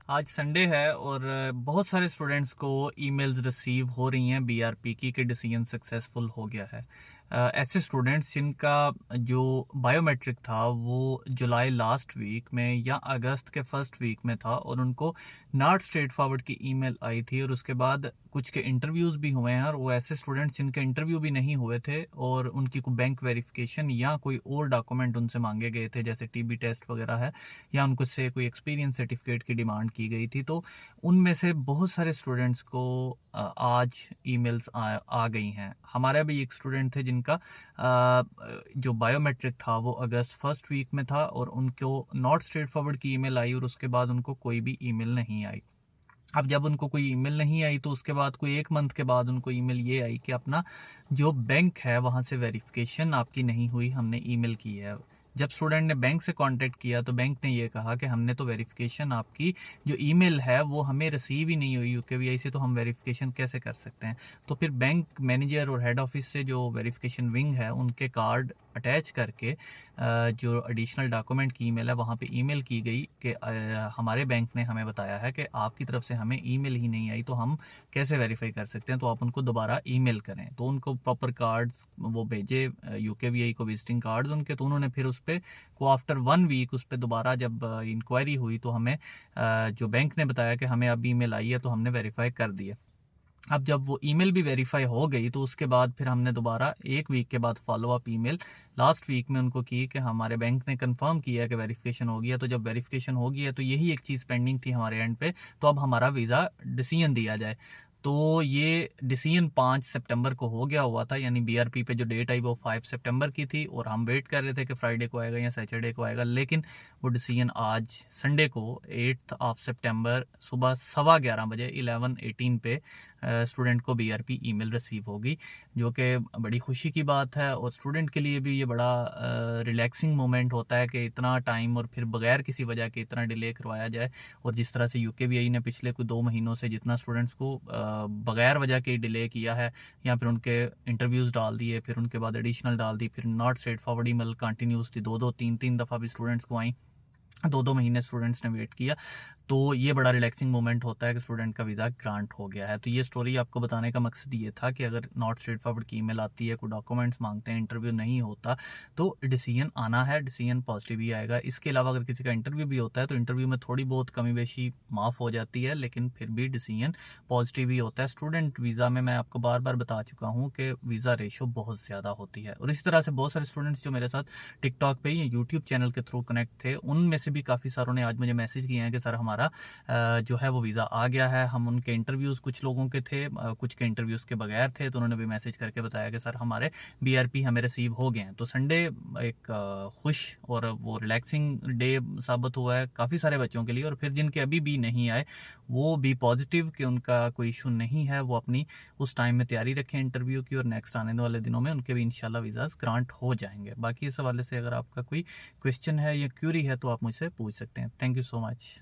आज संडे है और बहुत सारे स्टूडेंट्स को ईमेल्स रिसीव हो रही हैं बीआरपी की कि डिसीजन सक्सेसफुल हो गया है। ऐसे स्टूडेंट्स जिनका जो बायोमेट्रिक था वो जुलाई लास्ट वीक में या अगस्त के फर्स्ट वीक में था और उनको नॉट स्ट्रेट फॉरवर्ड की ईमेल आई थी और उसके बाद कुछ के इंटरव्यूज़ भी हुए हैं और वो ऐसे स्टूडेंट्स जिनके इंटरव्यू भी नहीं हुए थे और उनकी कोई बैंक वेरिफिकेशन या कोई और डॉक्यूमेंट उनसे मांगे गए थे, जैसे टीबी टेस्ट वगैरह है या उनको से कोई एक्सपीरियंस सर्टिफिकेट की डिमांड की गई थी। तो उनमें से बहुत सारे स्टूडेंट्स को आज ईमेल्स आ गई हैं। हमारा भी एक स्टूडेंट थे जिनका जो बायोमेट्रिक था वो अगस्त फर्स्ट वीक में था और उनको नॉट स्ट्रेट फॉरवर्ड की ईमेल आई और उसके बाद उनको कोई भी ईमेल नहीं आई। अब जब उनको कोई ईमेल नहीं आई तो उसके बाद कोई 1 मंथ के बाद उनको ईमेल ये आई कि अपना जो बैंक है वहाँ से वेरिफिकेशन आपकी नहीं हुई, हमने ईमेल की है। जब स्टूडेंट ने बैंक से कांटेक्ट किया तो बैंक ने ये कहा कि हमने तो वेरिफिकेशन आपकी जो ईमेल है वो हमें रिसीव ही नहीं हुई यूकेवीआई से, तो हम वेरिफिकेशन कैसे कर सकते हैं। तो फिर बैंक मैनेजर और हेड ऑफिस से जो वेरिफिकेशन विंग है उनके कार्ड अटैच करके जो एडिशनल डॉक्यूमेंट की ईमेल है वहाँ पे ईमेल की गई कि हमारे बैंक ने हमें बताया है कि आपकी तरफ से हमें ईमेल ही नहीं आई, तो हम कैसे वेरीफाई कर सकते हैं, तो आप उनको दोबारा ईमेल करें। तो उनको प्रॉपर कार्ड्स वो भेजे यूकेवीआई को, विजिटिंग कार्ड्स उनके, तो उन्होंने फिर उस पर को आफ्टर 1 वीक उस पर दोबारा जब इंक्वायरी हुई तो हमें जो बैंक ने बताया कि हमें अब ईमेल आई है तो हमने वेरीफाई कर दिया। अब जब वो ईमेल भी वेरीफाई हो गई तो उसके बाद फिर हमने दोबारा 1 वीक के बाद follow up email last week में उनको की कि हमारे बैंक ने कंफर्म किया है कि वेरिफिकेशन हो गया। तो जब वेरिफिकेशन हो गया तो यही एक चीज़ पेंडिंग थी हमारे एंड पे, तो अब हमारा वीज़ा डिसीजन दिया जाए। तो ये डिसीजन 5 सितंबर को हो गया हुआ था, यानी बीआरपी पे जो डेट आई वो 5 सितंबर की थी और हम वेट कर रहे थे कि फ्राइडे को आएगा या सैटरडे को आएगा, लेकिन वो डिसीजन आज संडे को 8 ऑफ सितंबर सुबह 11:15 बजे 11:18 पे स्टूडेंट को बीआरपी ईमेल रिसीव होगी, जो कि बड़ी खुशी की बात है। और स्टूडेंट के लिए भी ये बड़ा रिलैक्सिंग मोमेंट होता है कि इतना टाइम और फिर बगैर किसी वजह के इतना डिले करवाया जाए। और जिस तरह से यूकेवीआई ने पिछले कोई 2 महीनों से जितना स्टूडेंट्स को बगैर वजह के डिले किया है, या फिर उनके इंटरव्यूज़ डाल दिए, फिर उनके बाद एडिशनल डाल दी, फिर not straight forward email continuously 2-2 3-3 दफ़ा भी स्टूडेंट्स को आई, 2-2 महीने स्टूडेंट्स ने वेट किया। तो ये बड़ा रिलैक्सिंग मोमेंट होता है कि स्टूडेंट का वीज़ा ग्रांट हो गया है। तो ये स्टोरी आपको बताने का मकसद ये था कि अगर नॉट स्ट्रेट फॉरवर्ड की ईमेल आती है, कोई डॉक्यूमेंट्स मांगते हैं, इंटरव्यू नहीं होता, तो डिसीजन आना है, डिसीजन पॉजिटिव ही आएगा। इसके अलावा अगर किसी का इंटरव्यू भी होता है तो इंटरव्यू में थोड़ी बहुत कमी बेशी माफ़ हो जाती है, लेकिन फिर भी डिसीजन पॉजिटिव ही होता है। स्टूडेंट वीज़ा में मैं आपको बार बार बता चुका हूँ कि वीज़ा रेशो बहुत ज़्यादा होती है। और इसी तरह से बहुत सारे स्टूडेंट्स जो मेरे साथ टिकटॉक पे या यूट्यूब चैनल के थ्रू कनेक्ट थे, उनमें से भी काफ़ी सारों ने आज मुझे मैसेज किए हैं कि सर हमारा जो है वो वीज़ा आ गया है। हम उनके इंटरव्यूज़ कुछ लोगों के थे, कुछ के इंटरव्यूज़ के बगैर थे, तो उन्होंने भी मैसेज करके बताया कि सर हमारे बीआरपी हमें रिसीव हो गए हैं। तो संडे एक खुश और वो रिलैक्सिंग डे साबित हुआ है काफ़ी सारे बच्चों के लिए। और फिर जिनके अभी भी नहीं आए वो भी पॉजिटिव कि उनका कोई इशू नहीं है, वो अपनी उस टाइम में तैयारी रखें इंटरव्यू की और नेक्स्ट आने वाले दिनों में उनके भी इंशाल्लाह वीज़ाज़ ग्रांट हो जाएंगे। बाकी इस हवाले से अगर आपका कोई क्वेश्चन है या क्यूरी है तो आप मुझसे पूछ सकते हैं। Thank you so much.